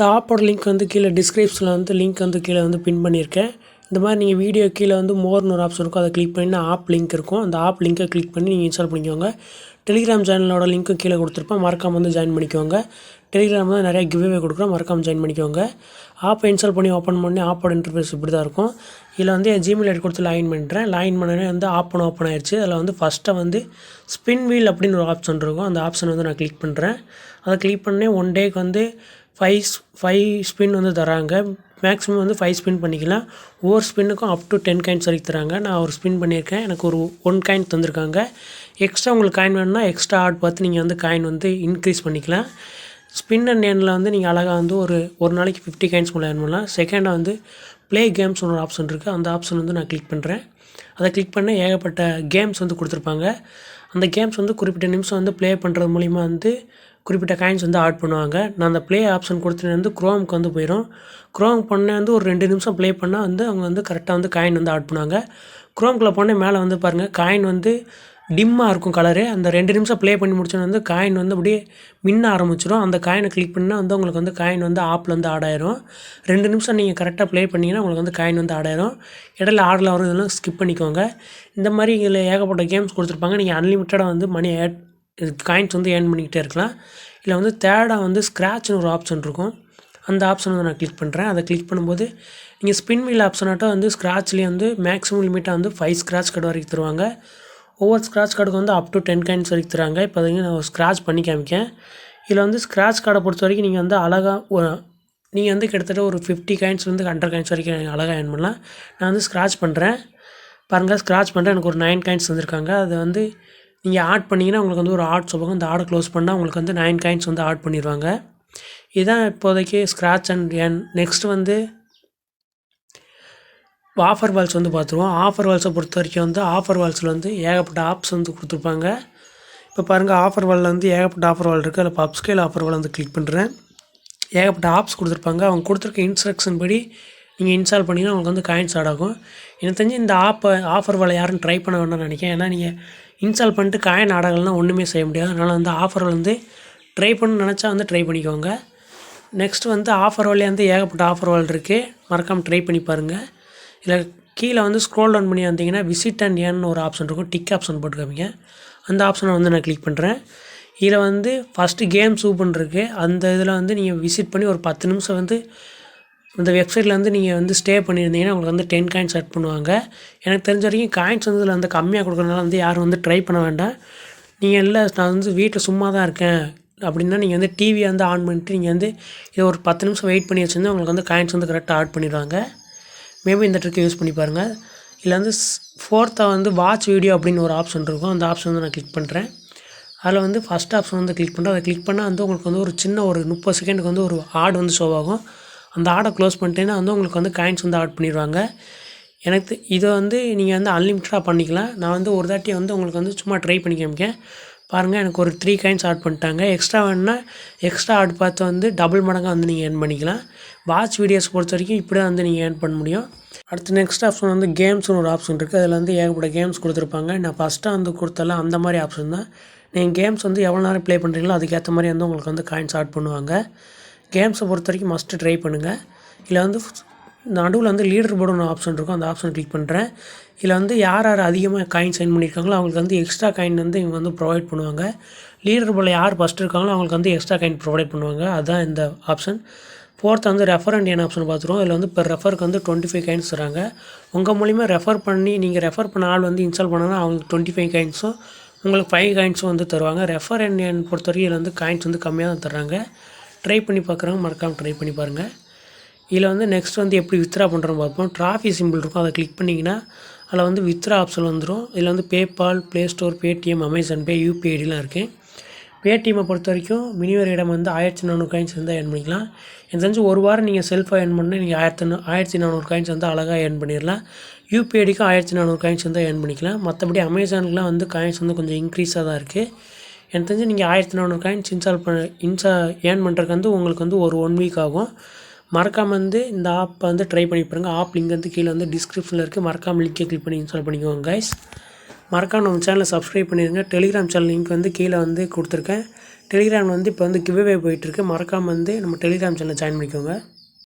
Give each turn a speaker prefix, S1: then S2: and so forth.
S1: இந்த ஆப்போட லிங்க் வந்து கீழே டிஸ்கிரிப்ஷனில் வந்து லிங்க் வந்து கீழே வந்து பின் பண்ணியிருக்கேன். இந்த மாதிரி நீங்கள் வீடியோ கீழே வந்து மோர்னு ஒரு ஆப்ஷன் இருக்கும், அதை கிளிக் பண்ணினா ஆப் லிங்க் இருக்கும். அந்த ஆப் லிங்கை கிளிக் பண்ணி நீங்கள் இன்ஸ்டால் பண்ணிக்கோங்க. டெலிகிராம் சேனலோட லிங்க்கும் கீழே கொடுத்துருப்பேன், மறக்காமல் வந்து ஜாயின் பண்ணிக்கோங்க. டெலிகிராமில் தான் நிறைய கிவ்அவே கொடுக்குறோம், மறக்காமல் ஜாயின் பண்ணிக்கோங்க. ஆப்பை இன்ஸ்டால் பண்ணி ஓப்பன் பண்ணி ஆப்போட இன்டர்ஃபேஸ் இப்படி தான் இருக்கும். இதில் வந்து என் ஜிமெயில் ஐடி கொடுத்து லாகின் பண்ணுறேன். லாகின் பண்ணனே வந்து ஓப்பன் ஆயிடுச்சு. அதில் வந்து ஃபஸ்ட்டு வந்து ஸ்பின் வீல் அப்படின்னு ஒரு ஆப்ஷன் இருக்கும். அந்த ஆப்ஷன் வந்து நான் கிளிக் பண்ணுறேன். அதை கிளிக் பண்ணே ஒன் டேக்கு வந்து 5 ஸ்பின் வந்து தராங்க. மேக்ஸிமம் வந்து 5 ஸ்பின் பண்ணிக்கலாம். ஒவ்வொரு ஸ்பின்னுக்கும் அப் டு 10 காயின்ஸ் வரைக்கும் தராங்க. நான் ஒரு ஸ்பின் பண்ணியிருக்கேன், எனக்கு ஒரு 1 காயின் தந்திருக்காங்க. எக்ஸ்ட்ரா உங்களுக்கு காயின் வேணும்னா எக்ஸ்ட்ரா ஆட் பார்த்து நீங்கள் வந்து காயின் வந்து இன்க்ரீஸ் பண்ணிக்கலாம். ஸ்பின் அண்ட் எண்ணில் வந்து நீங்கள் அழகாக வந்து ஒரு நாளைக்கு 50 காயின்ஸ் மேலே ஏர்ன் பண்ணலாம். செகண்டாக வந்து ப்ளே கேம்ஸ் ஒரு ஆப்ஷன் இருக்குது. அந்த ஆப்ஷன் வந்து நான் கிளிக் பண்ணுறேன். அதை கிளிக் பண்ண ஏகப்பட்ட கேம்ஸ் வந்து கொடுத்துருப்பாங்க. அந்த கேம்ஸ் வந்து குறிப்பிட்ட நிமிஷம் வந்து ப்ளே பண்ணுறது மூலிமா வந்து குறிப்பிட்ட காயின்ஸ் வந்து ஆட் பண்ணுவாங்க. நான் அந்த ப்ளே ஆப்ஷன் கொடுத்துட்டு வந்து குரோமுக்கு வந்து போயிடும். குரோம் பண்ண வந்து ஒரு 2 நிமிஷம் ப்ளே பண்ணால் வந்து அவங்க வந்து கரெக்டாக வந்து காயின் வந்து ஆட் பண்ணுவாங்க. குரோம்குள்ளே போனே மேலே வந்து பாருங்கள், காயின் வந்து டிம்மாக இருக்கும் கலரு. அந்த 2 நிமிஷம் ப்ளே பண்ணி முடிச்சோன்னு வந்து காயின் வந்து அப்படியே மின்ன ஆரம்பிச்சிடும். அந்த காயினை கிளிக் பண்ணால் வந்து உங்களுக்கு வந்து காயின் வந்து ஆப்பில் வந்து ஆட் ஆயிரும். 2 நிமிஷம் நீங்கள் கரெக்டாக ப்ளே பண்ணிங்கன்னா உங்களுக்கு வந்து காயின் வந்து ஆட் ஆயிரும். இடையில ஆடில் வரும், இதெல்லாம் ஸ்கிப் பண்ணிக்கோங்க. இந்த மாதிரி இதில் ஏகப்பட்ட கேம்ஸ் கொடுத்துருப்பாங்க. நீங்கள் அன்லிமிட்டடாக வந்து மணி காயின்ஸ் வந்து ஏர்ன் பண்ணிக்கிட்டே இருக்கலாம். இதில் வந்து தேர்டாக வந்து ஸ்க்ராட்ச்னு ஒரு ஆப்ஷன் இருக்கும். அந்த ஆப்ஷன் வந்து நான் கிளிக் பண்ணுறேன். அதை கிளிக் பண்ணும்போது நீங்கள் ஸ்பின் வீல் ஆப்ஷனாட்டம் வந்து ஸ்க்ராட்ச்லேயே வந்து மேக்ஸிமம் லிமிட்டாக வந்து 5 ஸ்க்ராட்ச் கார்டு வரைக்கும் தருவாங்க. ஒவ்வொரு ஸ்க்ராட்ச் கார்டுக்கு வந்து அப் டு 10 காயின்ஸ் வரைக்கும் தராங்க. இப்போ அதுக்கு நான் ஸ்க்ராட்ச் பண்ணி காமிக்கேன். இதில் வந்து ஸ்க்ராட்ச் கார்டை பொறுத்த வரைக்கும் நீங்கள் வந்து அழகாக நீங்கள் வந்து கிட்டத்தட்ட ஒரு 50 காயின்ஸ்லேருந்து 100 காயின்ஸ் வரைக்கும் அழகாக ஏர்ன் பண்ணலாம். நான் வந்து ஸ்க்ராட்ச் பண்ணுறேன். பாருங்கள், ஸ்க்ராட்ச் பண்ணுறேன். எனக்கு ஒரு 9 காயின்ஸ் வந்திருக்காங்க. அது வந்து நீங்கள் ஆட் பண்ணிங்கன்னா உங்களுக்கு வந்து ஒரு ஆட் சொல்லுவாங்க. அந்த ஆடை க்ளோஸ் பண்ணால் உங்களுக்கு வந்து 9 காயின்ஸ் வந்து ஆட் பண்ணிடுவாங்க. இதுதான் இப்போதைக்கு ஸ்க்ராட்ச் அண்ட் ஏர்ன். நெக்ஸ்ட் வந்து ஆஃபர் வால்ஸ் வந்து பார்த்துருவோம். ஆஃபர் வால்ஸை பொறுத்த வரைக்கும் வந்து ஆஃபர் வால்ஸில் வந்து ஏகப்பட்ட ஆப்ஸ் வந்து கொடுத்துருப்பாங்க. இப்போ பாருங்கள், ஆஃபர் வாலில் வந்து ஏகப்பட்ட ஆஃபர் வால் இருக்குது. அதில் இப்போ அப்ஸ்கேல் ஆஃபர் வால் வந்து கிளிக் பண்ணுறேன். ஏகப்பட்ட ஆப்ஸ் கொடுத்துருப்பாங்க. அவங்க கொடுத்துருக்க இன்ஸ்ட்ரக்ஷன் படி நீங்கள் இன்ஸ்டால் பண்ணிங்கன்னா உங்களுக்கு வந்து காயின்ஸ் ஆட் ஆகும். எனக்கு தெரிஞ்சு இந்த ஆஃபர் வாலை யாரும் ட்ரை பண்ண வேண்டாம்னு நினைக்கிறேன். ஏன்னா நீங்கள் இன்ஸ்டால் பண்ணிட்டு காயின் ஆட் ஆகலைன்னா ஒன்றுமே செய்ய முடியாது. அதனால் வந்து ஆஃபர் வந்து ட்ரை பண்ண நினச்சா வந்து ட்ரை பண்ணிக்கோங்க. நெக்ஸ்ட் வந்து ஆஃபர் வாலே வந்து ஏகப்பட்ட ஆஃபர் வால் இருக்குது, மறக்காமல் ட்ரை பண்ணி பாருங்கள். இதில் கீழே வந்து ஸ்க்ரோல் டவுன் பண்ணி வந்தீங்கன்னா விசிட் அண்ட் ஏர்ன் ஒரு ஆப்ஷன் இருக்கும். டிக் ஆப்ஷன் போட்டுக்காமிங்க. அந்த ஆப்ஷனை வந்து நான் கிளிக் பண்ணுறேன். இதில் வந்து ஃபஸ்ட்டு கேம் சூப்பன் இருக்குது. அந்த இதில் வந்து நீங்கள் விசிட் பண்ணி ஒரு 10 நிமிஷம் வந்து இந்த வெப்சைட்டில் வந்து நீங்கள் வந்து ஸ்டே பண்ணியிருந்தீங்கன்னா உங்களுக்கு வந்து 10 காயின்ஸ் ஆட் பண்ணுவாங்க. எனக்கு தெரிஞ்ச வரைக்கும் காயின்ஸ் வந்து இதில் வந்து கம்மியாக கொடுக்குறதுனால வந்து யாரும் வந்து ட்ரை பண்ண வேண்டாம். நீங்கள் இல்லை நான் வந்து வீட்டில் சும்மா தான் இருக்கேன் அப்படின்னா நீங்கள் வந்து டிவியை வந்து ஆன் பண்ணிட்டு நீங்கள் வந்து இதை ஒரு 10 நிமிஷம் வெயிட் பண்ணி வச்சுருந்தா உங்களுக்கு வந்து காயின்ஸ் வந்து கரெக்டாக ஆட் பண்ணிடுவாங்க. மேபி இந்த ட்ரிக்கை யூஸ் பண்ணி பாருங்கள். இதில் வந்து ஃபோர்த்தாக வந்து வாட்ச் வீடியோ அப்படின்னு ஒரு ஆப்ஷன் இருக்கும். அந்த ஆப்ஷன் வந்து நான் கிளிக் பண்ணுறேன். அதில் வந்து ஃபஸ்ட் ஆப்ஷன் வந்து கிளிக் பண்ணுறேன். அதை கிளிக் பண்ணால் வந்து உங்களுக்கு வந்து ஒரு சின்ன ஒரு 30 செகண்டுக்கு வந்து ஒரு ஆட் வந்து ஷோ ஆகும். அந்த ஆடை க்ளோஸ் பண்ணிட்டேன்னா வந்து உங்களுக்கு வந்து காயின்ஸ் வந்து ஆட் பண்ணிடுவாங்க. எனக்கு இதை வந்து நீங்கள் வந்து அன்லிமிட்டடாக பண்ணிக்கலாம். நான் வந்து ஒரு தாட்டி வந்து உங்களுக்கு வந்து சும்மா ட்ரை பண்ணி காமிக்கேன். பாருங்கள், எனக்கு ஒரு 3 காயின்ஸ் ஆட் பண்ணிட்டாங்க. எக்ஸ்ட்ரா வேணுன்னா எக்ஸ்ட்ரா ஆட் பார்த்து வந்து டபுள் மடங்காக வந்து நீங்கள் ஏர்ன் பண்ணிக்கலாம். வாட்ச் வீடியோஸ் பொறுத்த வரைக்கும் இப்படி தான் வந்து நீங்கள் ஏர்ன் பண்ண முடியும். அடுத்து நெக்ஸ்ட் ஆப்ஷன் வந்து கேம்ஸ்னு ஒரு ஆப்ஷன் இருக்குது. அதில் வந்து ஏகப்பட்ட கேம்ஸ் கொடுத்துருப்பாங்க. நான் ஃபஸ்ட்டாக வந்து கொடுத்தலாம் அந்த மாதிரி ஆப்ஷன் தான். நீங்கள் கேம்ஸ் வந்து எவ்வளோ நேரம் ப்ளே பண்ணுறீங்களோ அதுக்கேற்ற மாதிரி வந்து உங்களுக்கு வந்து காயின்ஸ் ஆட் பண்ணுவாங்க. கேம்ஸை பொறுத்த வரைக்கும் மஸ்ட்டு ட்ரை பண்ணுங்கள். இதில் வந்து நடுவில் வந்து லீடர் போர்டுன்னு ஆப்ஷன் இருக்கும். அந்த ஆப்ஷனை கிளிக் பண்ணுறேன். இதில் வந்து யார் அதிகமாக காயின் சைன் பண்ணியிருக்காங்களோ அவங்களுக்கு வந்து எக்ஸ்ட்ரா காயின் வந்து இவங்க வந்து ப்ரொவைட் பண்ணுவாங்க. லீடர் போர்டில் யார் ஃபஸ்ட்டு இருக்காங்களோ அவங்களுக்கு வந்து எக்ஸ்ட்ரா காயின் ப்ரொவைட் பண்ணுவாங்க. அதுதான் இந்த ஆப்ஷன். ஃபோர்த் வந்து ரெஃபர் அண்ட் ஏர்ன் ஆப்ஷன் பார்த்துருவோம். இதில் வந்து இப்போ ரெஃபருக்கு வந்து 25 காயின்ஸ் தராங்க. உங்கள் மூலிமா ரெஃபர் பண்ணி நீங்கள் ரெஃபர் பண்ண ஆள் வந்து இன்ஸ்டால் பண்ணால் அவங்களுக்கு 25 காயின்ஸும் உங்களுக்கு 5 காயின்ஸும் வந்து தருவாங்க. ரெஃபர் அண்ட் ஏர்ன் பொறுத்தவரைக்கும் இதில் வந்து காயின்ஸ் வந்து கம்மியாக தான் தர்றாங்க. ட்ரை பண்ணி பார்க்குறவங்க மறக்காமல் ட்ரை பண்ணி பாருங்கள். இதில் வந்து நெக்ஸ்ட் வந்து எப்படி வித்ரா பண்ணுறோன்னு பார்ப்போம். ட்ராஃபி சிம்பிள் இருக்கும், அதை கிளிக் பண்ணிங்கன்னா அதில் வந்து வித்ரா ஆப்ஷன் வந்துடும். இதில் வந்து PayPal, Play Store, Paytm, Amazon Pay, யூபிஐடிலாம் இருக்குது. பேடிஎம்மை பொறுத்த வரைக்கும் மினிமம் இடம் வந்து 1400 காயின்ஸ் வந்து ஏர்ன் பண்ணிக்கலாம். எனக்கு தெரிஞ்சு ஒரு வாரம் நீங்கள் செல்ஃபாக ஏர்ன் பண்ணால் நீங்கள் 1400 காயின்ஸ் வந்து அழகாக ஏர்ன் பண்ணிடலாம். யூபிஐடிக்கும் 1400 காயின்ஸ் வந்து ஏர்ன் பண்ணிக்கலாம். மற்றபடி அமேசானுக்குலாம் வந்து காயின்ஸ் வந்து கொஞ்சம் இன்க்ரீஸாக தான் இருக்குது. எனக்கு தெரிஞ்சு நீங்கள் 1400 காயின்ஸ் ஏர்ன் பண்ணுறதுக்கு வந்து உங்களுக்கு வந்து ஒரு 1 வீக் ஆகும். மறக்காமல் வந்து இந்த ஆப்பை வந்து ட்ரை பண்ணி பாருங்கள். ஆப் லிங்க் வந்து கீழே வந்து டிஸ்கிரிப்ஷனில் இருக்குது. மறக்காமல் லிங்கை கிளிக் பண்ணி இன்ஸ்டால் பண்ணிக்கோங்க கைஸ். மறக்காம நம்ம சேனலை சப்ஸ்கிரைப் பண்ணிடுங்க. டெலிகிராம் சேனல் லிங்க் வந்து கீழே வந்து கொடுத்துருக்கேன். டெலிகிராமில் வந்து இப்போ வந்து கிவ்அவே போயிட்டுருக்கு. மறக்காமல் வந்து நம்ம டெலிகிராம் சேனலை ஜாயின் பண்ணிக்கோங்க.